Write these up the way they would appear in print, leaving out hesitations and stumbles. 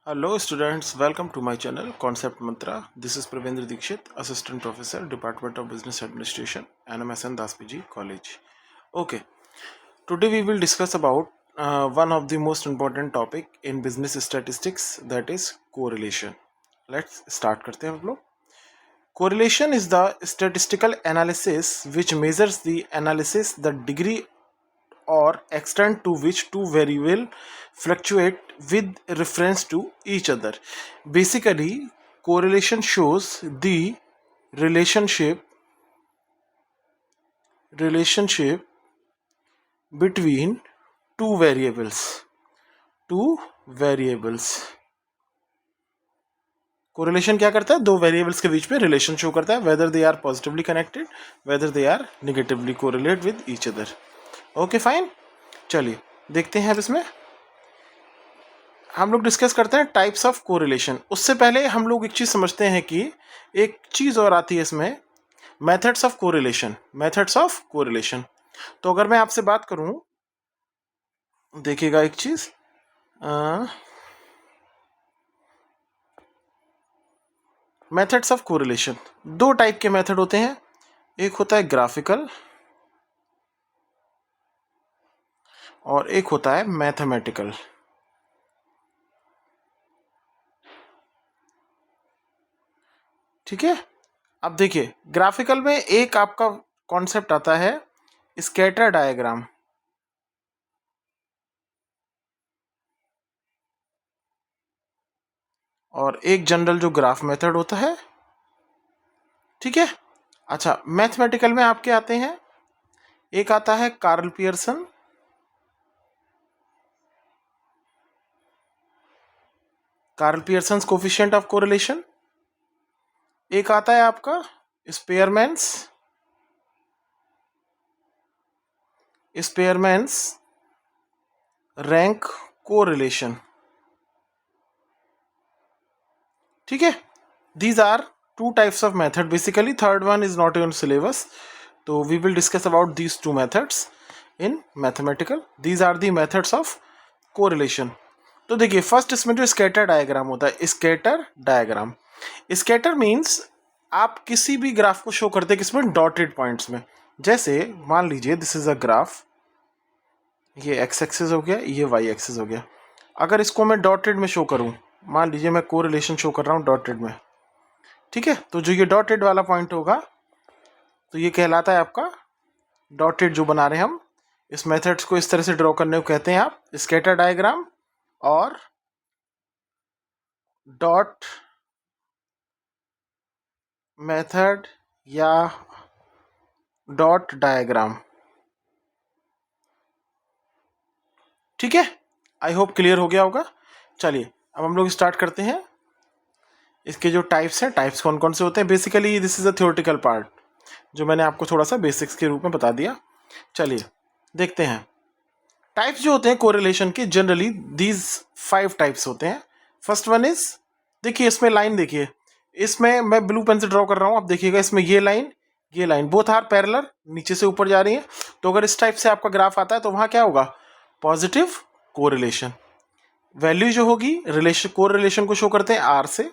Hello students, welcome to my channel Concept Mantra. This is Pravendra Dikshit, Assistant Professor, Department of Business Administration, NMSN Das PG College. Okay, today we will discuss about one of the most important topic in business statistics, that is correlation. Let's start करते हैं हम लोग. Correlation is the statistical analysis which measures the degree or extent to which two variables fluctuate with reference to each other. Basically, correlation shows the relationship between two variables. Correlation क्या करता है? दो variables के बीच में relation show करता है, whether they are positively connected, whether they are negatively correlate with each other. Okay fine, चलिए देखते हैं अब इसमें हम लोग डिस्कस करते हैं टाइप्स ऑफ कोरिलेशन. उससे पहले हम लोग एक चीज़ समझते हैं कि एक चीज़ और आती है इसमें, मेथड्स ऑफ कोरिलेशन. तो अगर मैं आपसे बात करूं, देखिएगा एक चीज़, मेथड्स ऑफ कोरिलेशन. दो टाइप के मेथड होते हैं. एक होता है ग्राफिकल और एक होता है मैथमेटिकल. ठीक है, अब देखिए ग्राफिकल में एक आपका कॉन्सेप्ट आता है स्कैटर डायग्राम, और एक जनरल जो ग्राफ मेथड होता है. ठीक है, अच्छा मैथमेटिकल में आपके आते हैं, एक आता है Karl Pearson's coefficient of correlation. एक आता है आपका स्पेयरमैन्स रैंक कोरिलेशन. ठीक है, these are two types of method. Basically third one is not in syllabus, so we will discuss about these two methods in mathematical. These are the methods of correlation. तो देखिए first इसमें जो scatter diagram होता है, scatter means आप किसी भी graph को शो करते हैं किसमें, डॉटेड पॉइंट्स में. जैसे मान लीजिए दिस इज अ ग्राफ, ये एक्स एक्सिस हो गया, ये वाई एक्सिस हो गया. अगर इसको मैं डॉटेड में शो करूं, मान लीजिए मैं कोरिलेशन शो कर रहा हूं डॉटेड में. ठीक है, तो जो ये डॉटेड वाला पॉइंट होगा तो ये कहलाता है आपका डॉटेड जो बना रहे हैं हम. इस मेथड्स को इस तरह से ड्रॉ करने को कहते हैं आप स्कैटर डायग्राम और डॉट मेथड या डॉट डायग्राम. ठीक है, आई होप क्लियर हो गया होगा. चलिए अब हम लोग स्टार्ट करते हैं. इसके जो टाइप्स हैं, टाइप्स कौन कौन से होते हैं. Basically this is a theoretical part जो मैंने आपको थोड़ा सा बेसिक्स के रूप में बता दिया. चलिए देखते हैं टाइप्स जो होते हैं कोरिलेशन के. जनरली दीज 5 टाइप्स होते हैं. फर्स्ट वन इज, देखिए इसमें लाइन, देखिए इसमें मैं ब्लू पेन से ड्रॉ कर रहा हूँ. आप देखिएगा इसमें ये लाइन बोथ आर पैरेलल, नीचे से ऊपर जा रही है. तो अगर इस टाइप से आपका ग्राफ आता है तो वहाँ क्या होगा, पॉजिटिव कोरिलेशन. वैल्यू जो होगी कोरिलेशन को शो करते हैं आर से,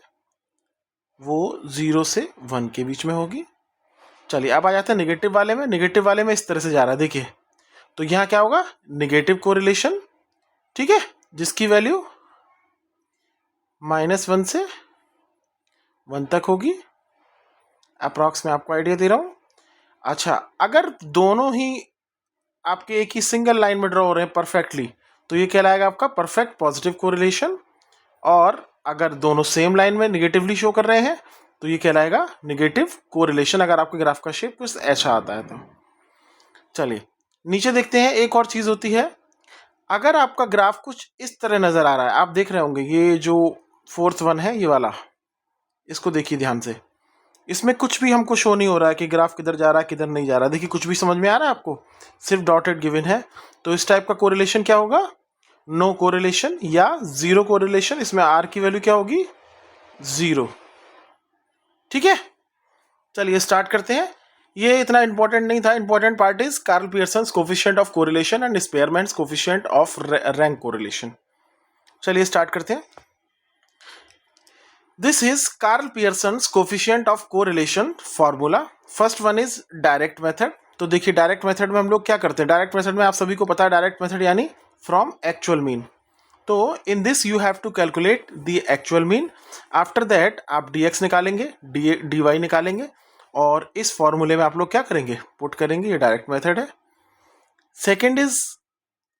वो 0 से 1 के बीच में होगी. चलिए अब आ जाते हैं नेगेटिव वाले में. नेगेटिव वाले में इस तरह से जा रहा है, देखिए तो यहाँ क्या होगा, नेगेटिव कोरिलेशन. ठीक है, जिसकी वैल्यू -1 से 1 तक होगी. अप्रॉक्स में आपको आइडिया दे रहा हूँ. अच्छा, अगर दोनों ही आपके एक ही सिंगल लाइन में ड्रॉ हो रहे हैं परफेक्टली, तो ये कहलाएगा आपका परफेक्ट पॉजिटिव कोरिलेशन. और अगर दोनों सेम लाइन में निगेटिवली शो कर रहे हैं तो ये कहलाएगा निगेटिव कोरिलेशन, अगर आपके ग्राफ का शेप कुछ ऐसा आता है तो. चलिए नीचे देखते हैं. एक और चीज़ होती है, अगर आपका ग्राफ कुछ इस तरह नज़र आ रहा है, आप देख रहे होंगे ये जो 4th वन है ये वाला, इसको देखिए ध्यान से. इसमें कुछ भी हमको शो नहीं हो रहा है कि ग्राफ किधर जा रहा है किधर नहीं जा रहा. देखिए कुछ भी समझ में आ रहा है आपको, सिर्फ डॉटेड गिवन है. तो इस टाइप का कोरिलेशन क्या होगा, नो कोरिलेशन या 0 कोरिलेशन. इसमें आर की वैल्यू क्या होगी, 0. ठीक है, चलिए स्टार्ट करते हैं. ये इतना इंपॉर्टेंट नहीं था. Important part is Karl Pearson's coefficient of correlation and Spearman's coefficient of rank correlation. चलिए स्टार्ट करते हैं. This is Karl Pearson's coefficient of correlation formula. First one is direct method. तो देखिए डायरेक्ट मेथड में हम लोग क्या करते हैं, डायरेक्ट मेथड में आप सभी को पता है डायरेक्ट मेथड यानी फ्रॉम एक्चुअल मीन. तो in this you have to calculate the actual mean. After that आप dx निकालेंगे, dy निकालेंगे और इस फॉर्मूले में आप लोग क्या करेंगे, पुट करेंगे. ये डायरेक्ट मेथड है. Second is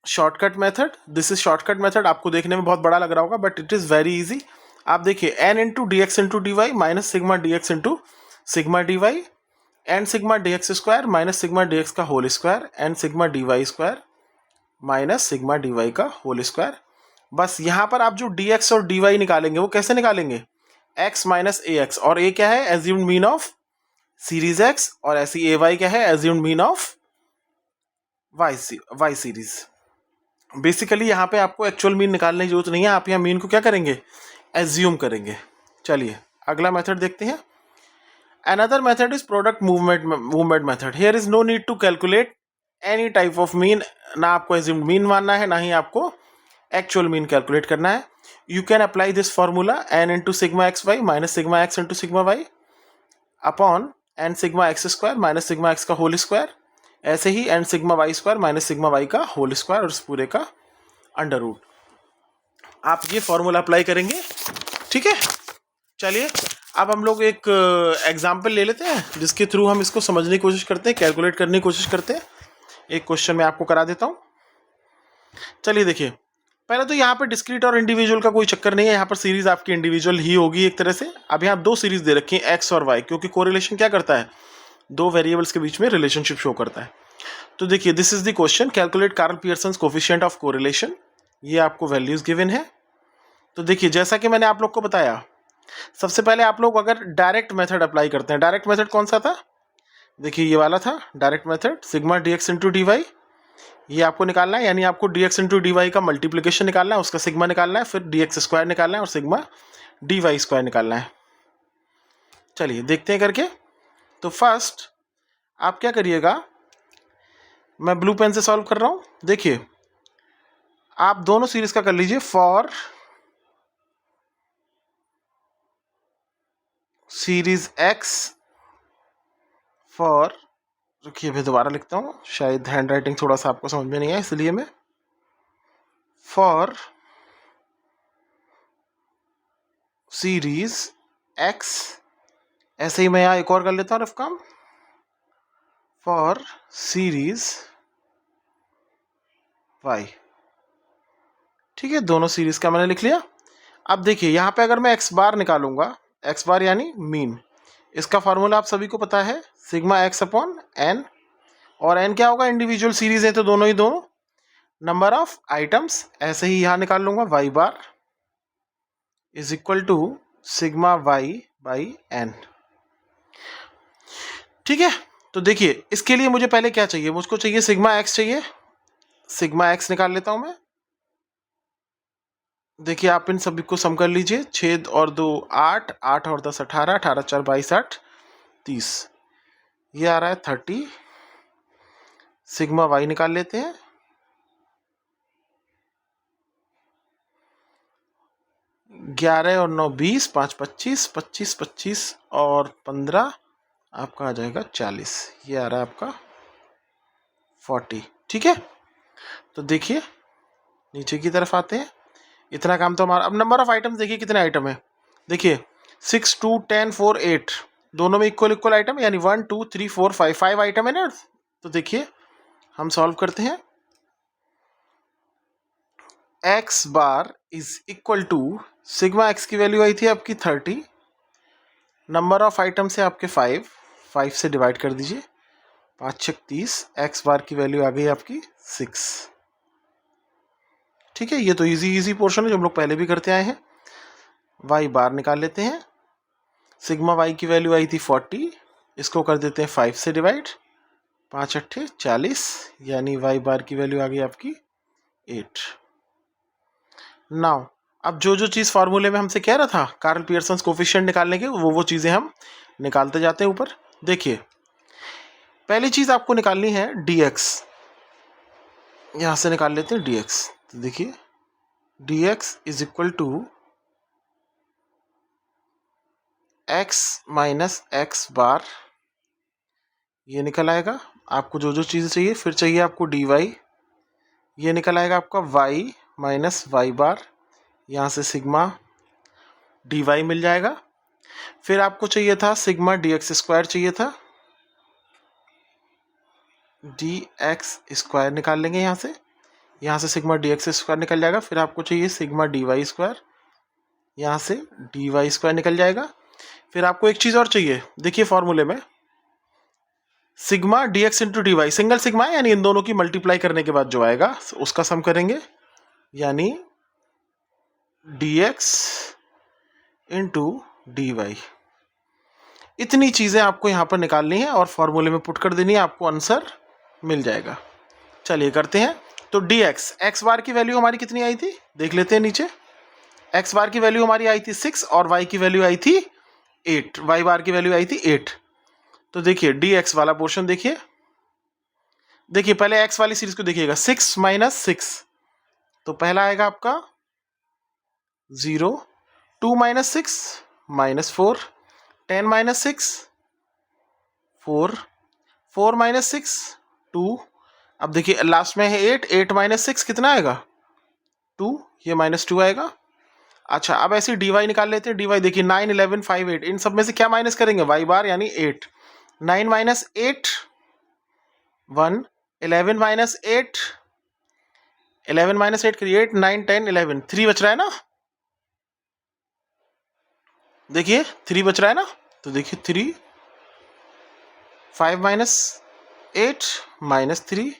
shortcut method. This is shortcut method. आपको देखने में बहुत बड़ा लग रहा होगा but it is very easy. आप देखिए n into d x into D y minus sigma D x into sigma D y and sigma D x square minus sigma D x का whole square and sigma D Y square minus sigma D Y का whole square. बस यहाँ पर आप जो D X और D Y निकालेंगे वो कैसे निकालेंगे, x माइनस ए एक्स. और a क्या है, assumed mean of series x. और ऐसी ए वाई क्या है, assumed mean of Y series. Basically यहाँ पे आपको एक्चुअल मीन निकालने की जरूरत नहीं है, आप यहाँ मीन को क्या करेंगे, एज्यूम करेंगे. चलिए अगला मेथड देखते हैं. Another method is product movement method. Here is no need to calculate any type of mean. ना आपको एज्यूम्ड मीन मानना है, ना ही आपको एक्चुअल मीन कैलकुलेट करना है. You can apply this formula n into sigma X Y minus sigma X into sigma Y upon n sigma X square minus sigma X का whole square. ऐसे ही n sigma Y square minus sigma Y का whole square और इस पूरे का under root. आप ये फॉर्मूला अप्लाई करेंगे. ठीक है. चलिए अब हम लोग एक एग्जाम्पल ले लेते हैं जिसके थ्रू हम इसको समझने की कोशिश करते हैं, कैलकुलेट करने की कोशिश करते हैं. एक क्वेश्चन मैं आपको करा देता हूँ. चलिए देखिए, पहले तो यहाँ पे डिस्क्रीट और इंडिविजुअल का कोई चक्कर नहीं है. यहाँ पर सीरीज आपकी इंडिविजुअल ही होगी एक तरह से. अब यहाँ दो सीरीज दे रखी है एक्स और वाई, क्योंकि कोरिलेशन क्या करता है, दो वेरिएबल्स के बीच में रिलेशनशिप शो करता है. तो देखिए this is the question, calculate Karl Pearson's coefficient of correlation. ये आपको वैल्यूज गिवन है. तो देखिए जैसा कि मैंने आप लोग को बताया, सबसे पहले आप लोग अगर डायरेक्ट मेथड अप्लाई करते हैं, डायरेक्ट मेथड कौन सा था, देखिए ये वाला था direct method. Sigma D x into D Y ये आपको निकालना है, यानी आपको D x into D Y का मल्टीप्लीकेशन निकालना है, उसका सिग्मा निकालना है, फिर डी एक्स स्क्वायर निकालना है और सिग्मा डी वाई स्क्वायर निकालना है. चलिए देखते हैं करके. तो फर्स्ट आप क्या करिएगा, मैं ब्लू पेन से सॉल्व कर रहा हूँ. देखिए आप दोनों सीरीज का कर लीजिए. फॉर सीरीज एक्स, फॉर, रुकिए मैं दोबारा लिखता हूँ, शायद हैंड राइटिंग थोड़ा सा आपको समझ में नहीं आया इसलिए मैं, फॉर सीरीज एक्स, ऐसे ही मैं यहाँ एक और कर लेता हूँ रफ काम, फॉर सीरीज वाई. ठीक है, दोनों सीरीज का मैंने लिख लिया. अब देखिए यहाँ पे अगर मैं एक्स बार निकालूंगा, एक्स बार यानी मीन, इसका फार्मूला आप सभी को पता है, सिग्मा एक्स अपॉन एन. और एन क्या होगा, इंडिविजुअल सीरीज है तो दोनों ही दोनों, नंबर ऑफ आइटम्स. ऐसे ही यहाँ निकाल लूंगा, Y bar is equal to sigma Y by N. ठीक है. तो देखिए इसके लिए मुझे पहले क्या चाहिए, मुझको चाहिए सिग्मा एक्स चाहिए. सिग्मा एक्स निकाल लेता हूं मैं. देखिए आप इन सभी को सम कर लीजिए. 6 और 2 8, 8 और 10 18, 18 4 22 8 30, ये आ रहा है 30. सिग्मा वाई निकाल लेते हैं. ग्यारह और 9 20, 5 25, 25 25 और 15 आपका आ जाएगा 40. ये आ रहा है आपका 40. ठीक है. तो देखिए नीचे की तरफ आते हैं. इतना काम तो हमारा. अब नंबर ऑफ आइटम्स देखिए कितने आइटम है. देखिए 6 2 10 4 8 दोनों में इक्वल इक्वल आइटम, यानी 1 2 3 4 5 5 आइटम है ना. तो देखिए हम सॉल्व करते हैं. X bar is equal to, sigma X की वैल्यू आई थी आपकी 30, नंबर ऑफ आइटम से आपके 5 से डिवाइड कर दीजिए, 5 6 30, एक्स बार की वैल्यू आ गई आपकी 6. ठीक है, ये तो इजी पोर्शन है जो हम लोग पहले भी करते आए हैं. वाई बार निकाल लेते हैं. सिग्मा वाई की वैल्यू आई थी 40, इसको कर देते हैं 5 से डिवाइड, 5 8 40, यानी वाई बार की वैल्यू आ गई आपकी 8. नाउ अब जो चीज़ फार्मूले में हमसे कह रहा था कार्ल पियर्सन्स कोफिशिएंट निकालने के, वो चीज़ें हम निकालते जाते हैं ऊपर. देखिए पहली चीज़ आपको निकालनी है dx. यहाँ से निकाल लेते हैं dx. तो देखिए dx is equal to x minus x bar, ये निकल आएगा। आपको जो जो चीज़ें चाहिए, फिर चाहिए आपको डी वाई, ये निकल आएगा आपका वाई माइनस वाई बार, यहाँ से सिग्मा डी वाई मिल जाएगा। फिर आपको चाहिए था सिग्मा डी एक्स स्क्वायर चाहिए था, डी एक्स स्क्वायर निकाल लेंगे यहाँ से सिग्मा डी एक्स स्क्वायर निकल जाएगा। फिर आपको चाहिए सिग्मा डी वाई स्क्वायर, यहाँ से डी वाई स्क्वायर निकल जाएगा। फिर आपको एक चीज़ और चाहिए, देखिए फॉर्मूले में sigma D x into D Y, single sigma है, यानी इन दोनों की मल्टीप्लाई करने के बाद जो आएगा उसका सम करेंगे, यानी D x into D Y. इतनी चीज़ें आपको यहाँ पर निकालनी है और फॉर्मूले में पुट कर देनी है, आपको आंसर मिल जाएगा। चलिए करते हैं। तो डी एक्स, एक्स बार की वैल्यू हमारी कितनी आई थी, देख लेते हैं नीचे। एक्स बार की वैल्यू हमारी आई थी 6 और वाई की वैल्यू आई थी 8, वाई बार की वैल्यू आई थी 8। तो देखिए डी एक्स वाला पोर्शन देखिए, देखिए पहले एक्स वाली सीरीज को देखिएगा, 6 माइनस 6, तो पहला आएगा आपका 0, 2 माइनस 6 माइनस 4, 10 माइनस 6 4, 4 माइनस 6 2। अब देखिए लास्ट में है 8, 8 माइनस 6 कितना आएगा 2, ये माइनस 2 आएगा। अच्छा अब ऐसे डी वाई निकाल लेते हैं। डी वाई देखिए 9, 11, 5, 8, इन सब में से क्या माइनस करेंगे, वाई बार यानी 8, 9 माइनस 8 1, 11 माइनस 8, 11 माइनस 8 करिए 8, 9, 10, 11, 3 बच रहा है ना, देखिए 3 बच रहा है ना। तो देखिए 3, 5 माइनस 8 माइनस 3,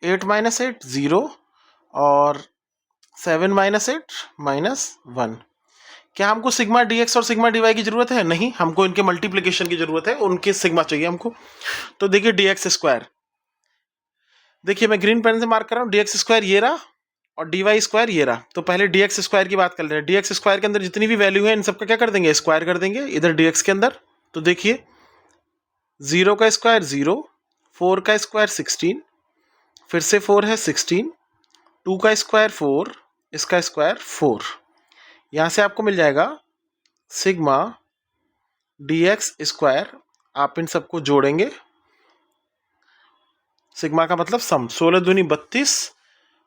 8 माइनस 8 0 और 7 माइनस 8 माइनस 1। क्या हमको सिग्मा डी एक्स और सिग्मा डी वाई की जरूरत है, नहीं, हमको इनके मल्टीप्लिकेशन की जरूरत है, उनके सिग्मा चाहिए हमको। तो देखिए डी एक्स स्क्वायर, देखिए मैं ग्रीन पेन से मार्क कर रहा हूँ, डी एक्स स्क्वायर ये रहा और डी वाई स्क्वायर ये रहा। तो पहले डी एक्स स्क्वायर की बात कर रहे हैं। डी एक्स स्क्वायर के अंदर जितनी भी वैल्यू है इन सबका क्या कर देंगे, स्क्वायर कर देंगे इधर डी एक्स के अंदर। तो देखिए 0 का स्क्वायर 0, 4 का स्क्वायर 16, फिर से 4 है 16, 2 का स्क्वायर 4, इसका स्क्वायर 4। यहाँ से आपको मिल जाएगा सिग्मा डी एक्स स्क्वायर, आप इन सबको जोड़ेंगे, सिग्मा का मतलब सम, 16 दूनी 32,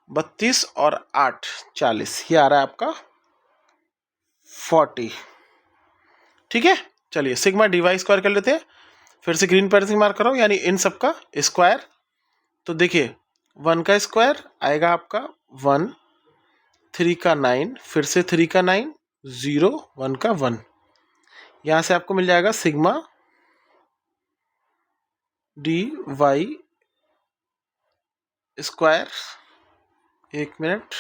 32 और 8 40, ये आ रहा है आपका 40। ठीक है, चलिए सिग्मा डी वाई स्क्वायर कर लेते हैं। फिर से ग्रीन पेन से मार्क करो, यानी इन सब का स्क्वायर। तो देखिए 1 का स्क्वायर आएगा आपका 1, 3 का 9, फिर से 3 का 9, 0, 1 का 1। यहाँ से आपको मिल जाएगा सिग्मा डी वाई स्क्वायर, एक minute,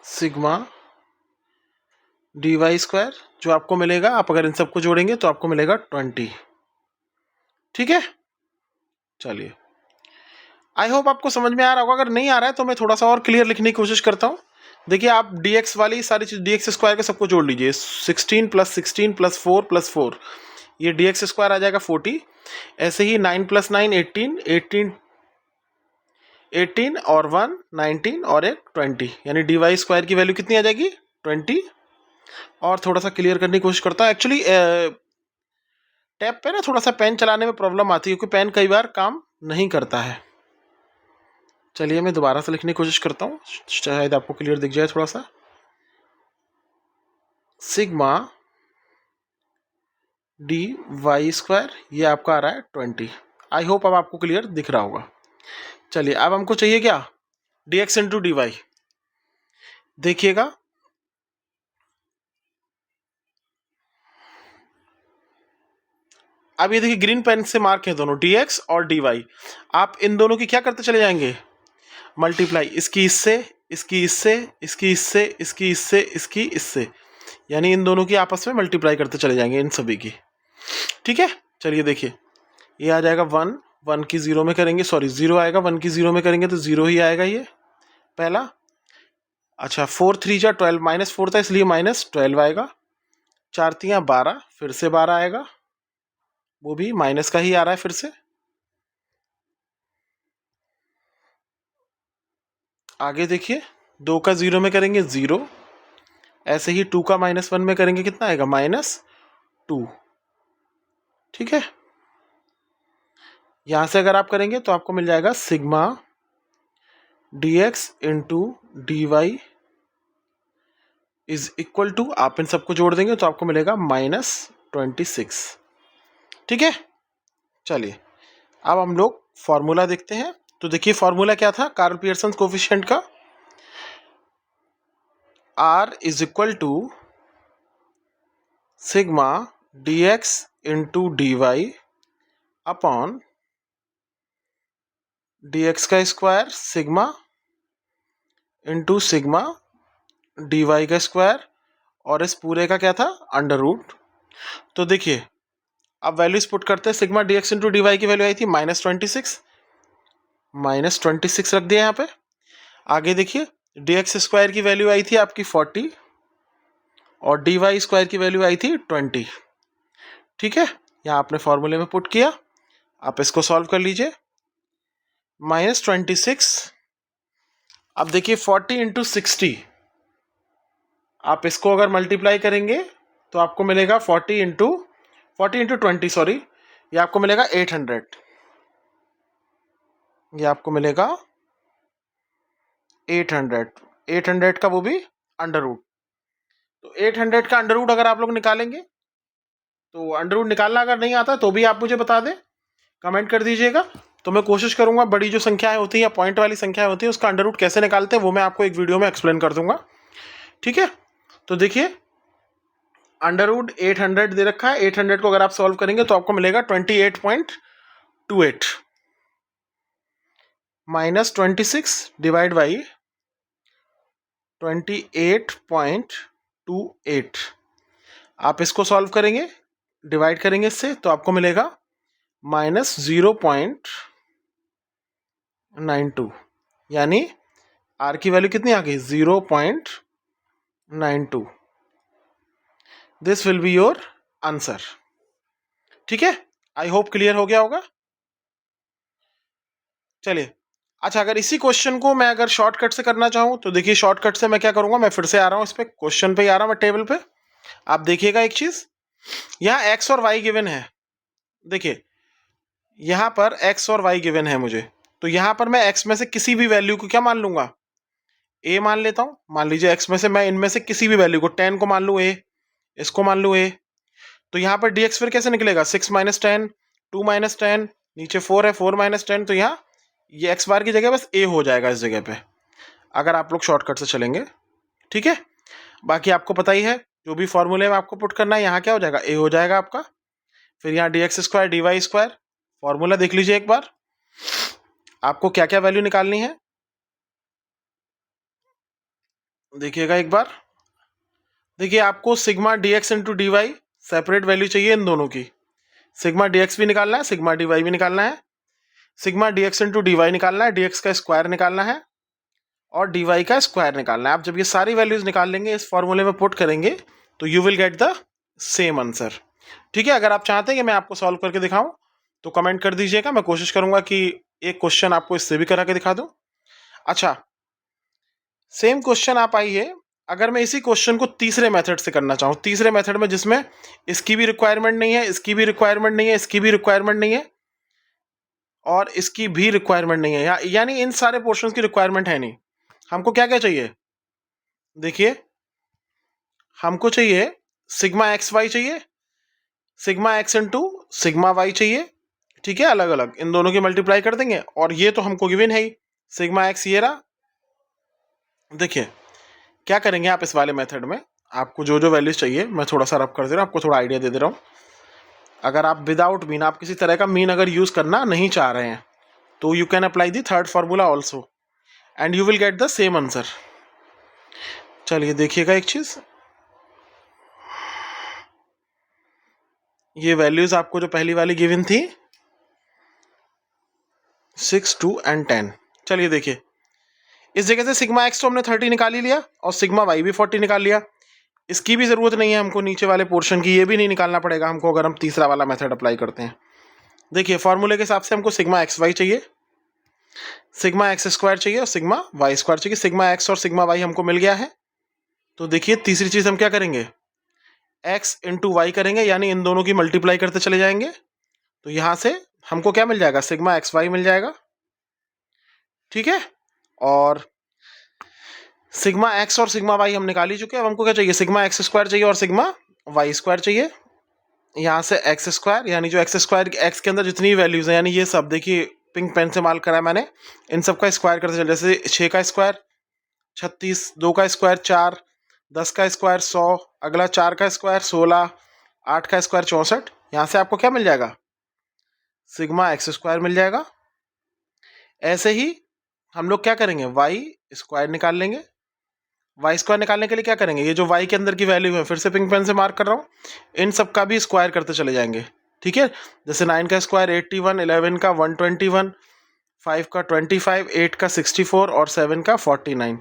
sigma D Y square जो आपको मिलेगा, आप अगर इन सबको जोड़ेंगे तो आपको मिलेगा 20। ठीक है, चलिए आई होप आपको समझ में आ रहा होगा। अगर नहीं आ रहा है तो मैं थोड़ा सा और क्लियर लिखने की कोशिश करता हूँ। देखिए आप डी एक्स वाली सारी चीज, डी एक्स स्क्वायर के सबको जोड़ लीजिए, 16 प्लस 16 प्लस 4 प्लस 4, ये डी एक्स स्क्वायर आ जाएगा 40। ऐसे ही 9 प्लस 9 18, 18 और 1 19 और एक 20, यानी डी वाई स्क्वायर की वैल्यू कितनी आ जाएगी 20। और थोड़ा सा क्लियर करने की कोशिश करता हूँ। एक्चुअली टैब पे ना थोड़ा सा पेन चलाने में प्रॉब्लम आती है, क्योंकि पेन कई बार काम नहीं करता है। चलिए मैं दोबारा से लिखने की कोशिश करता हूँ, शायद आपको क्लियर दिख जाए थोड़ा सा। सिग्मा डी वाई स्क्वायर ये आपका आ रहा है 20। आई होप अब आपको क्लियर दिख रहा होगा। चलिए अब हमको चाहिए क्या, D x into D Y. देखिएगा अब ये देखिए ग्रीन पेन से मार्क है दोनों, डी एक्स और डी वाई। आप इन दोनों की क्या करते चले जाएंगे, मल्टीप्लाई, इसकी इससे, इसकी इससे, इसकी इससे, इसकी इससे, इसकी इससे, यानी इन दोनों की आपस में मल्टीप्लाई करते चले जाएंगे इन सभी की। ठीक है, चलिए देखिए ये आ जाएगा 1, 1 की 0 में करेंगे, सॉरी 0 आएगा, 1 की 0 में करेंगे तो 0 ही आएगा ये पहला। अच्छा 4 3 जा 12, माइनस 4 था इसलिए माइनस 12 आएगा। 4 3 12, फिर से 12 आएगा, वो भी माइनस का ही आ रहा है फिर से। आगे देखिए 2 का 0 में करेंगे 0, ऐसे ही 2 का -1 में करेंगे कितना आएगा -2। ठीक है, यहां से अगर आप करेंगे तो आपको मिल जाएगा sigma dx into D Y is equal to, आप इन सबको जोड़ देंगे तो आपको मिलेगा -26। ठीक है, चलिए अब हम लोग फॉर्मूला देखते हैं। तो देखिए फॉर्मूला क्या था कार्ल पियर्सन कोफिशिएंट का, R is equal to sigma dx into D Y upon dx का square sigma into sigma D Y का स्क्वायर, और इस पूरे का क्या था अंडर रूट। तो देखिए अब वैल्यूज पुट करते हैं। Sigma dx into D Y की वैल्यू आई थी -26 रख दिया यहाँ पे। आगे देखिए dx स्क्वायर की वैल्यू आई थी आपकी 40 और dy स्क्वायर की वैल्यू आई थी 20। ठीक है, यहाँ आपने फॉर्मूले में पुट किया, आप इसको सॉल्व कर लीजिए। -26, अब देखिए 40 इंटू 60, आप इसको अगर मल्टीप्लाई करेंगे तो आपको मिलेगा 40 इंटू 20 सॉरी, ये आपको मिलेगा 800, ये आपको मिलेगा 800 का वो भी अंडर रूट। तो 800 का अंडर रूट अगर आप लोग निकालेंगे, तो अंडर रूट निकालना अगर नहीं आता तो भी आप मुझे बता दें, कमेंट कर दीजिएगा। तो मैं कोशिश करूंगा बड़ी जो संख्याएं होती हैं या पॉइंट वाली संख्याएं होती हैं उसका अंडर रूट कैसे निकालते हैं वो मैं आपको एक वीडियो में एक्सप्लेन कर दूंगा। ठीक है, तो देखिए अंडर रूट 800 दे रखा है, 800 को अगर आप सॉल्व करेंगे तो आपको मिलेगा 28.28 -26 डिवाइड बाई 28.28। आप इसको सॉल्व करेंगे, डिवाइड करेंगे इससे, तो आपको मिलेगा -0.92, यानी r की वैल्यू कितनी आ गई 0.92। This will be your answer. ठीक है, आई होप क्लियर हो गया होगा। चलिए अच्छा, अगर इसी क्वेश्चन को मैं अगर शॉर्टकट से करना चाहूँ तो देखिए शॉर्टकट से मैं क्या करूंगा, मैं फिर से आ रहा हूँ इस पे, क्वेश्चन पे ही आ रहा हूँ मैं, टेबल पे। आप देखिएगा एक चीज, यहाँ x और y गिवन है। देखिए यहाँ पर x और y गिवन है मुझे, तो यहाँ पर मैं x में से किसी भी वैल्यू को क्या मान लूंगा, a मान लेता हूँ। मान लीजिए x में से मैं इनमें से किसी भी वैल्यू को 10 को मान लूँ a, इसको मान लूँ a, तो यहाँ पर dx फिर कैसे निकलेगा 6 - 10, 2 - 10, नीचे 4 है, 4 - 10, तो यहाँ ये x बार की जगह बस a हो जाएगा इस जगह पे, अगर आप लोग शॉर्टकट से चलेंगे। ठीक है, बाकी आपको पता ही है जो भी फॉर्मूले में आपको पुट करना है, यहाँ क्या हो जाएगा a हो जाएगा आपका। फिर यहाँ dx square dy square, formula देख लीजिए एक बार, आपको क्या क्या वैल्यू निकालनी है देखिएगा एक बार। देखिए आपको sigma dx into D Y separate value चाहिए इन दोनों की, सिग्मा dx भी निकालना है, सिग्मा dy भी निकालना है। Sigma dx into D Y निकालना है, dx का स्क्वायर निकालना है और dy का स्क्वायर निकालना है। आप जब ये सारी वैल्यूज निकाल लेंगे, इस फॉर्मूले में पुट करेंगे, तो you will get the same answer. ठीक है, अगर आप चाहते हैं कि मैं आपको सॉल्व करके दिखाऊं तो कमेंट कर दीजिएगा, मैं कोशिश करूंगा कि एक क्वेश्चन आपको इससे भी करा के दिखा दूं। अच्छा, सेम क्वेश्चन आप आइए, अगर मैं इसी क्वेश्चन को तीसरे मेथड से करना चाहूँ, तीसरे मेथड में जिसमें इसकी भी रिक्वायरमेंट नहीं है, इसकी भी रिक्वायरमेंट नहीं है, इसकी भी रिक्वायरमेंट नहीं है और इसकी भी रिक्वायरमेंट नहीं है, यानी इन सारे पोर्शंस की रिक्वायरमेंट है नहीं। हमको क्या क्या चाहिए, देखिए हमको चाहिए सिग्मा एक्स वाई चाहिए, sigma X into sigma Y चाहिए। ठीक है, अलग अलग इन दोनों की मल्टीप्लाई कर देंगे, और ये तो हमको गिवन है ही, सिग्मा एक्स ये रहा। देखिए क्या करेंगे आप इस वाले मेथड में, आपको जो जो वैल्यूज चाहिए मैं थोड़ा सा रब कर दे रहा हूँ, आपको थोड़ा आइडिया दे दे रहा हूँ। अगर आप विदाउट मीन, आप किसी तरह का मीन अगर यूज करना नहीं चाह रहे हैं, तो you can apply the third formula also and you will get the same answer. चलिए देखिएगा एक चीज, ये वैल्यूज आपको जो पहली वाली गिवन थी 6, 2 and 10, चलिए देखिए इस जगह से सिग्मा एक्स तो हमने 30 निकाल ही लिया और सिग्मा वाई भी 40 निकाल लिया। इसकी भी ज़रूरत नहीं है हमको नीचे वाले पोर्शन की, ये भी नहीं निकालना पड़ेगा हमको अगर हम तीसरा वाला मेथड अप्लाई करते हैं। देखिए फॉर्मूले के हिसाब से हमको सिग्मा एक्स वाई चाहिए, सिग्मा एक्स स्क्वायर चाहिए और सिग्मा वाई स्क्वायर चाहिए। सिग्मा एक्स और सिग्मा वाई हमको मिल गया है। तो देखिए तीसरी चीज हम क्या करेंगे, एक्स इंटू वाई करेंगे, यानी इन दोनों की मल्टीप्लाई करते चले जाएंगे। तो यहां से हमको क्या मिल जाएगा, सिग्मा एक्स वाई मिल जाएगा। ठीक है, और सिग्मा एक्स और सिग्मा वाई हम निकाल ही चुके हैं। अब हमको क्या चाहिए, सिग्मा एक्स स्क्वायर चाहिए और सिग्मा वाई स्क्वायर चाहिए। यहाँ से एक्स स्क्वायर, यानी जो एक्स स्क्वायर एक्स के अंदर जितनी वैल्यूज हैं, यानी ये सब देखिए पिंक पेन से मार्क करा है मैंने, इन सब का स्क्वायर करते चले। जैसे 6 का स्क्वायर 36, 2 का स्क्वायर 4, 10 का स्क्वायर 100, अगला 4 का स्क्वायर 16, 8 का स्क्वायर 64। यहाँ से आपको क्या मिल जाएगा, सिग्मा एक्स स्क्वायर मिल जाएगा। ऐसे ही हम लोग क्या करेंगे, वाई स्क्वायर निकाल लेंगे। वाई स्क्वायर निकालने के लिए क्या करेंगे, ये जो वाई के अंदर की वैल्यू है, फिर से पिंक पेन से मार्क कर रहा हूँ, इन सब का भी स्क्वायर करते चले जाएंगे। ठीक है, जैसे 9 का स्क्वायर 81, 11 का 121, 5 का 25, 8 का 64 और 7 का 49।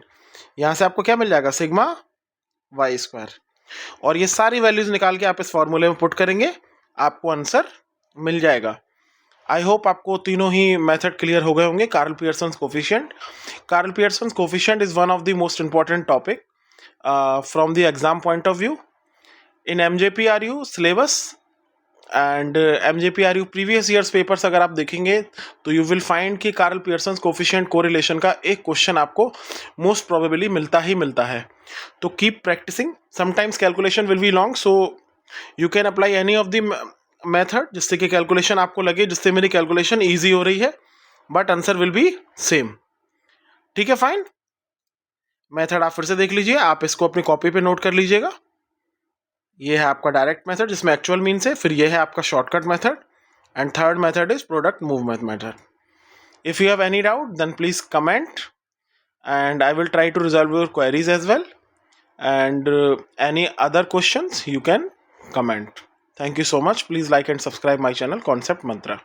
यहाँ से आपको क्या मिल जाएगा, सिग्मा वाई स्क्वायर। और ये सारी वैल्यूज निकाल के आप इस फॉर्मूले में पुट करेंगे, आपको आंसर मिल जाएगा। आई होप आपको तीनों ही मेथड क्लियर हो गए होंगे। Karl Pearson's coefficient, Karl Pearson's coefficient is one of the most important topic from the exam point of view in MJPRU syllabus and MJPRU previous years papers अगर आप देखेंगे तो you will find कि Karl Pearson's coefficient correlation का एक question आपको most probably मिलता ही मिलता है। तो keep practising, sometimes calculation will be long, so you can apply any of the method जिससे कि कैलकुलेशन आपको लगे जिससे मेरी कैलकुलेशन ईजी हो रही है, but answer will be same. ठीक है, फाइन। मेथड आप फिर से देख लीजिए, आप इसको अपनी कॉपी पे नोट कर लीजिएगा। ये है आपका डायरेक्ट मेथड जिसमें एक्चुअल मीन्स है, फिर ये है आपका shortcut method, and third method is product movement method. If you have any doubt then please comment and I will try to resolve your queries as well, and any other questions you can comment. Thank you so much. Please like and subscribe my channel Concept Mantra.